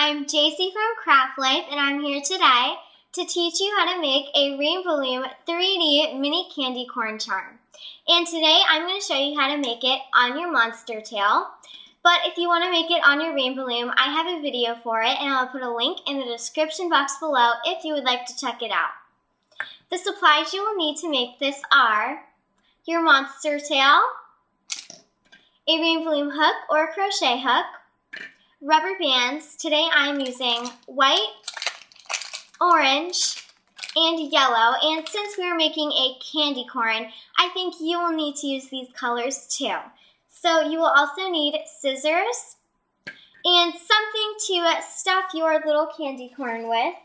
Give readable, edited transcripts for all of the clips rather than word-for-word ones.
I'm Jacy from Craft Life, and I'm here today to teach you how to make a Rainbow Loom 3D mini candy corn charm. And today I'm going to show you how to make it on your monster tail. But if you want to make it on your Rainbow Loom, I have a video for it, and I'll put a link in the description box below if you would like to check it out. The supplies you will need to make this are your monster tail, a Rainbow Loom hook or crochet hook, rubber bands. Today I'm using white, orange, and yellow. And since we're making a candy corn, I think you will need to use these colors too. So you will also need scissors and something to stuff your little candy corn with.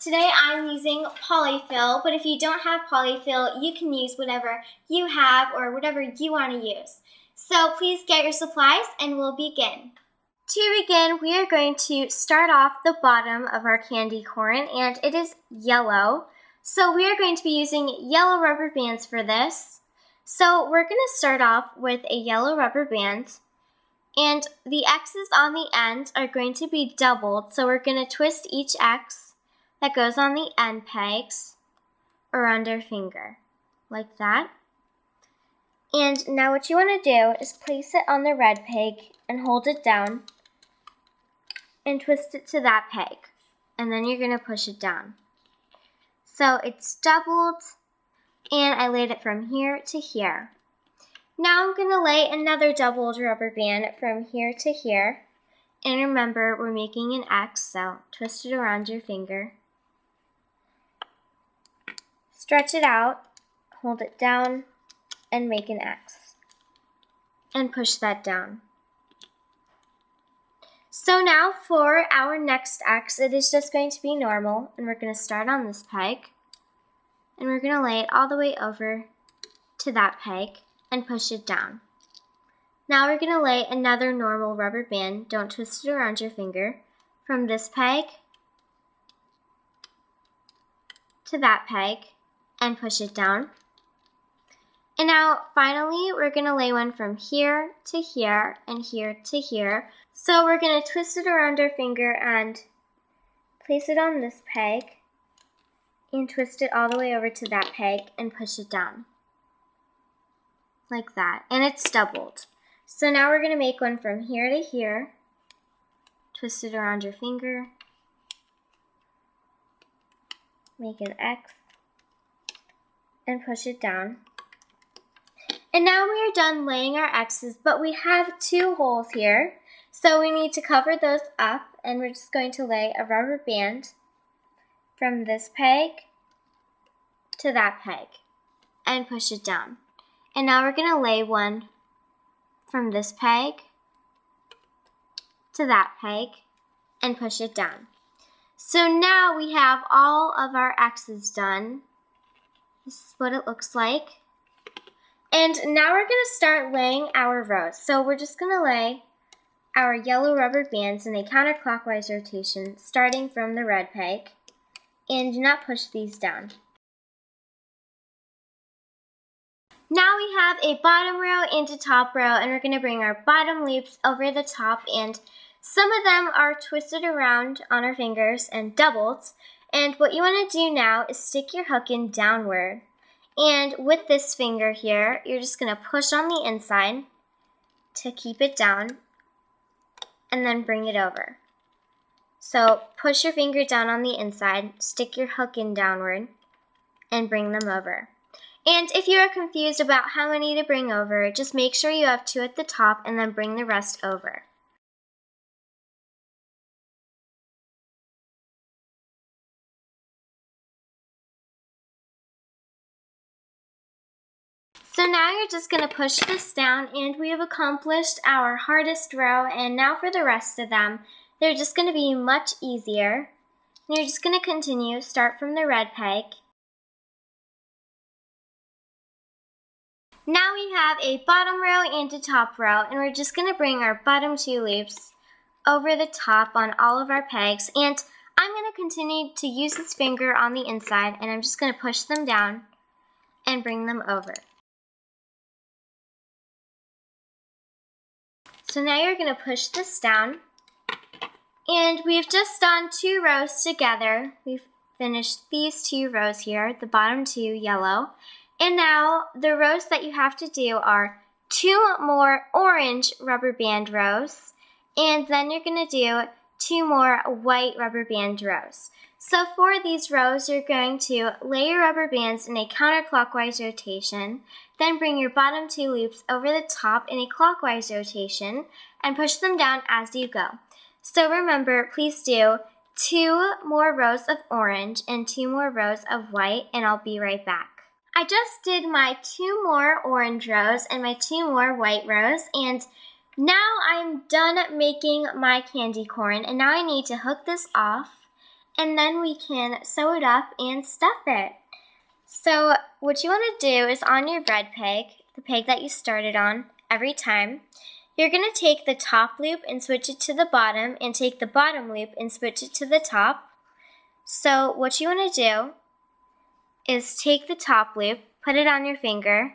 Today I'm using polyfill, but if you don't have polyfill, you can use whatever you have or whatever you want to use. So please get your supplies and we'll begin. To begin, we are going to start off the bottom of our candy corn, and it is yellow. So we are going to be using yellow rubber bands for this. So we're going to start off with a yellow rubber band, and the X's on the end are going to be doubled. So we're going to twist each X that goes on the end pegs around our finger, like that. And now what you want to do is place it on the red peg and hold it down and twist it to that peg. And then you're going to push it down. So it's doubled, and I laid it from here to here. Now I'm going to lay another doubled rubber band from here to here. And remember, we're making an X, so twist it around your finger. Stretch it out, hold it down, and make an X. And push that down. So now for our next X, it is just going to be normal, and we're going to start on this peg, and we're going to lay it all the way over to that peg and push it down. Now we're going to lay another normal rubber band, don't twist it around your finger, from this peg to that peg and push it down. And now, finally, we're going to lay one from here to here and here to here. So we're going to twist it around our finger and place it on this peg and twist it all the way over to that peg and push it down. Like that. And it's doubled. So now we're going to make one from here to here. Twist it around your finger. Make an X. And push it down. And now we are done laying our X's, but we have two holes here. So we need to cover those up, and we're just going to lay a rubber band from this peg to that peg and push it down. And now we're going to lay one from this peg to that peg and push it down. So now we have all of our X's done. This is what it looks like. And now we're going to start laying our rows. So we're just going to lay our yellow rubber bands in a counterclockwise rotation, starting from the red peg. And do not push these down. Now we have a bottom row and a top row, and we're going to bring our bottom loops over the top, and some of them are twisted around on our fingers and doubled. And what you want to do now is stick your hook in downward. And with this finger here, you're just going to push on the inside to keep it down and then bring it over. So push your finger down on the inside, stick your hook in downward, and bring them over. And if you are confused about how many to bring over, just make sure you have two at the top and then bring the rest over. So now you're just going to push this down, and we have accomplished our hardest row. And now for the rest of them, they're just going to be much easier. And you're just going to continue, start from the red peg. Now we have a bottom row and a top row, and we're just going to bring our bottom two loops over the top on all of our pegs. And I'm going to continue to use this finger on the inside, and I'm just going to push them down and bring them over. So now you're going to push this down And we've just done 2 rows together. We've finished these 2 rows here, the bottom 2 yellow. And now the rows that you have to do are 2 more orange rubber band rows, and then you're going to do 2 more white rubber band rows. So for these rows, you're going to lay your rubber bands in a counterclockwise rotation, then bring your bottom 2 loops over the top in a clockwise rotation, and push them down as you go. So remember, please do 2 more rows of orange and 2 more rows of white, and I'll be right back. I just did my 2 more orange rows and my 2 more white rows, and now I'm done making my candy corn, and now I need to hook this off, and then we can sew it up and stuff it. So what you want to do is on your red peg, the peg that you started on every time, you're going to take the top loop and switch it to the bottom, and take the bottom loop and switch it to the top. So what you want to do is take the top loop, put it on your finger,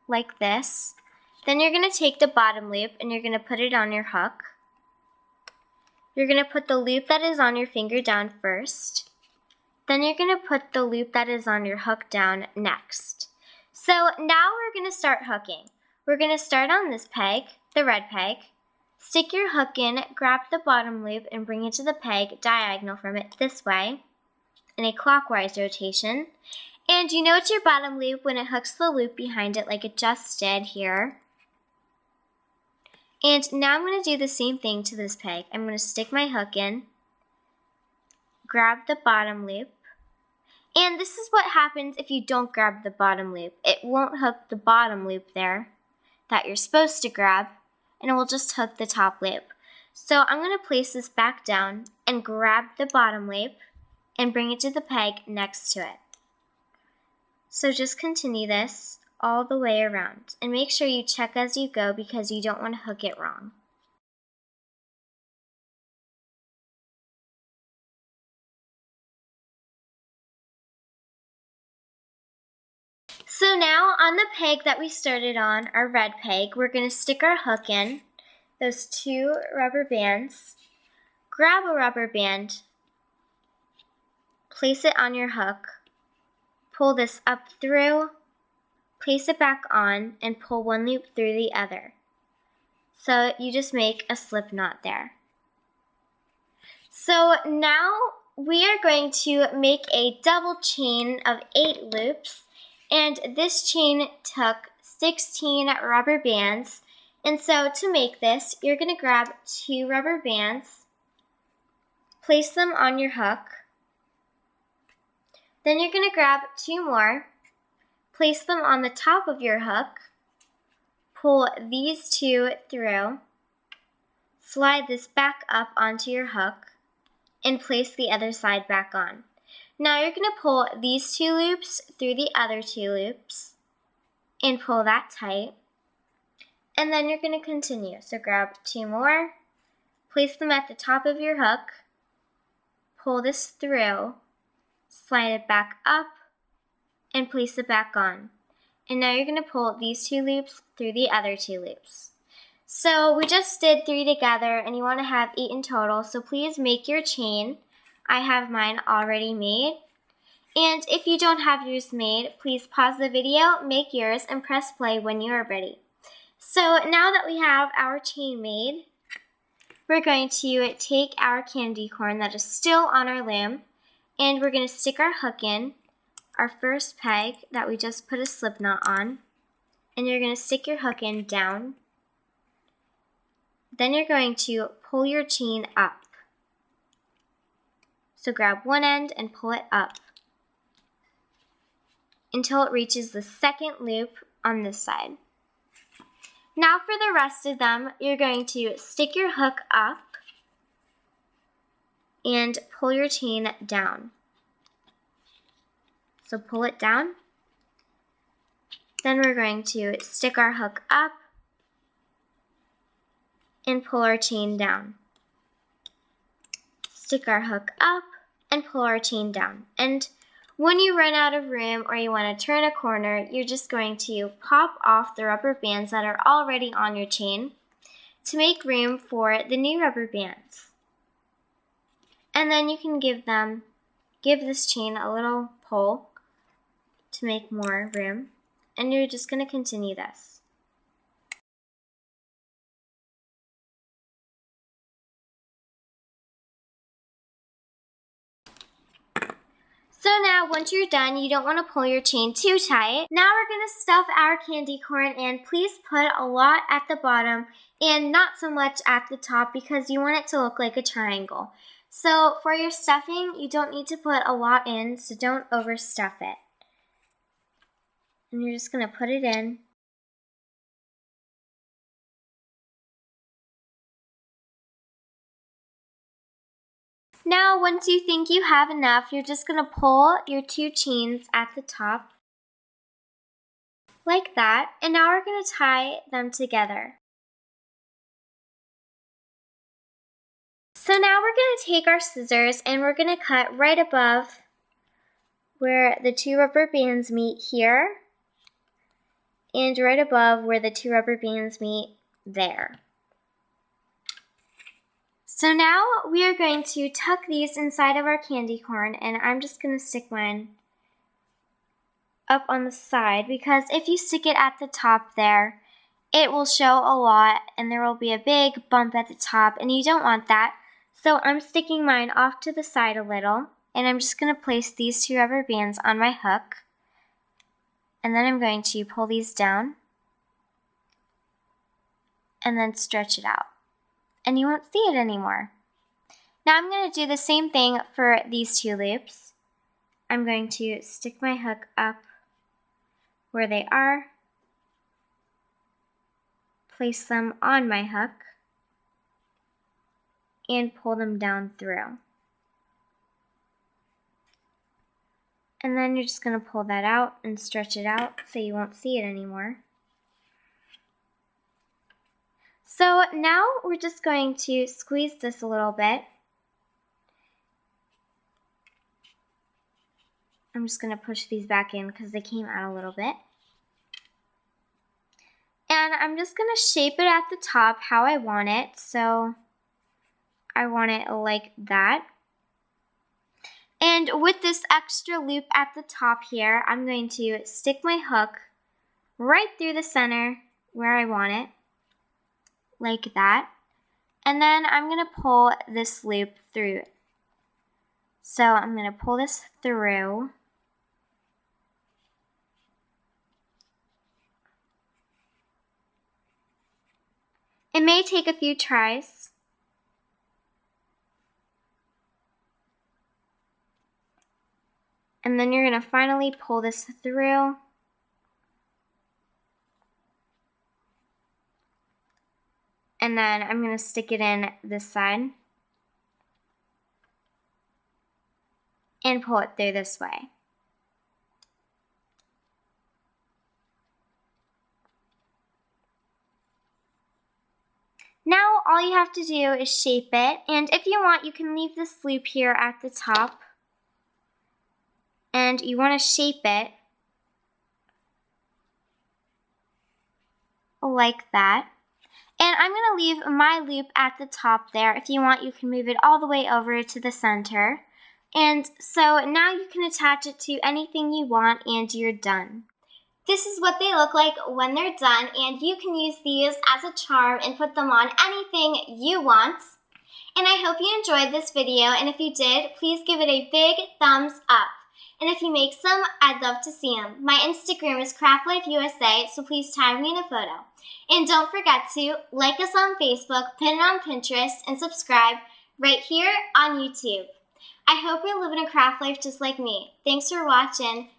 like this. Then you're going to take the bottom loop and you're going to put it on your hook. You're going to put the loop that is on your finger down first. Then you're going to put the loop that is on your hook down next. So now we're going to start hooking. We're going to start on this peg, the red peg. Stick your hook in, grab the bottom loop, and bring it to the peg diagonal from it this way in a clockwise rotation. And you note your bottom loop when it hooks the loop behind it like it just did here. And now I'm going to do the same thing to this peg. I'm going to stick my hook in, grab the bottom loop, and this is what happens if you don't grab the bottom loop. It won't hook the bottom loop there that you're supposed to grab, and it will just hook the top loop. So I'm going to place this back down and grab the bottom loop and bring it to the peg next to it. So just continue this all the way around, and make sure you check as you go because you don't want to hook it wrong. So now on the peg that we started on, our red peg, we're going to stick our hook in, those 2 rubber bands, grab a rubber band, place it on your hook, pull this up through, place it back on, and pull 1 loop through the other. So you just make a slip knot there. So now we are going to make a double chain of 8 loops, and this chain took 16 rubber bands. And so to make this, you're going to grab 2 rubber bands, place them on your hook, then you're going to grab 2 more, place them on the top of your hook, pull these 2 through, slide this back up onto your hook, and place the other side back on. Now you're going to pull these 2 loops through the other 2 loops, and pull that tight, and then you're going to continue. So grab 2 more, place them at the top of your hook, pull this through, slide it back up, and place it back on. And now you're going to pull these 2 loops through the other 2 loops. So we just did 3 together, and you want to have 8 in total, so please make your chain. I have mine already made. And if you don't have yours made, please pause the video, make yours, and press play when you are ready. So now that we have our chain made, we're going to take our candy corn that is still on our loom, and we're going to stick our hook in, our first peg that we just put a slip knot on, and you're going to stick your hook in down. Then you're going to pull your chain up. So grab one end and pull it up until it reaches the second loop on this side. Now for the rest of them, you're going to stick your hook up and pull your chain down. So pull it down. Then we're going to stick our hook up and pull our chain down. Stick our hook up and pull our chain down. And when you run out of room or you want to turn a corner, you're just going to pop off the rubber bands that are already on your chain. to make room for the new rubber bands. And then you can give this chain a little pull to make more room. And you're just going to continue this. So now, once you're done, you don't want to pull your chain too tight. Now we're going to stuff our candy corn, and please put a lot at the bottom and not so much at the top because you want it to look like a triangle. So for your stuffing, you don't need to put a lot in, so don't overstuff it. And you're just going to put it in. Now, once you think you have enough, you're just going to pull your two chains at the top, like that, and now we're going to tie them together. So now we're going to take our scissors and we're going to cut right above where the two rubber bands meet here, and right above where the two rubber bands meet there. So now we are going to tuck these inside of our candy corn, and I'm just going to stick mine up on the side because if you stick it at the top there, it will show a lot and there will be a big bump at the top, and you don't want that. So I'm sticking mine off to the side a little, and I'm just going to place these two rubber bands on my hook, and then I'm going to pull these down and then stretch it out. And you won't see it anymore. Now I'm going to do the same thing for these two loops. I'm going to stick my hook up where they are, place them on my hook, and pull them down through. And then you're just going to pull that out and stretch it out so you won't see it anymore. So now we're just going to squeeze this a little bit. I'm just going to push these back in because they came out a little bit. And I'm just going to shape it at the top how I want it. So I want it like that. And with this extra loop at the top here, I'm going to stick my hook right through the center where I want it, like that. And then I'm going to pull this loop through. So I'm going to pull this through. It may take a few tries. And then you're going to finally pull this through. And then I'm going to stick it in this side and pull it through this way. Now all you have to do is shape it, and if you want, you can leave this loop here at the top, and you want to shape it like that. And I'm going to leave my loop at the top there. If you want, you can move it all the way over to the center. And so now you can attach it to anything you want and you're done. This is what they look like when they're done, and you can use these as a charm and put them on anything you want. And I hope you enjoyed this video, and if you did, please give it a big thumbs up. And if you make some, I'd love to see them. My Instagram is CraftLifeUSA, so please tag me in a photo. And don't forget to like us on Facebook, pin it on Pinterest, and subscribe right here on YouTube. I hope you're living a craft life just like me. Thanks for watching.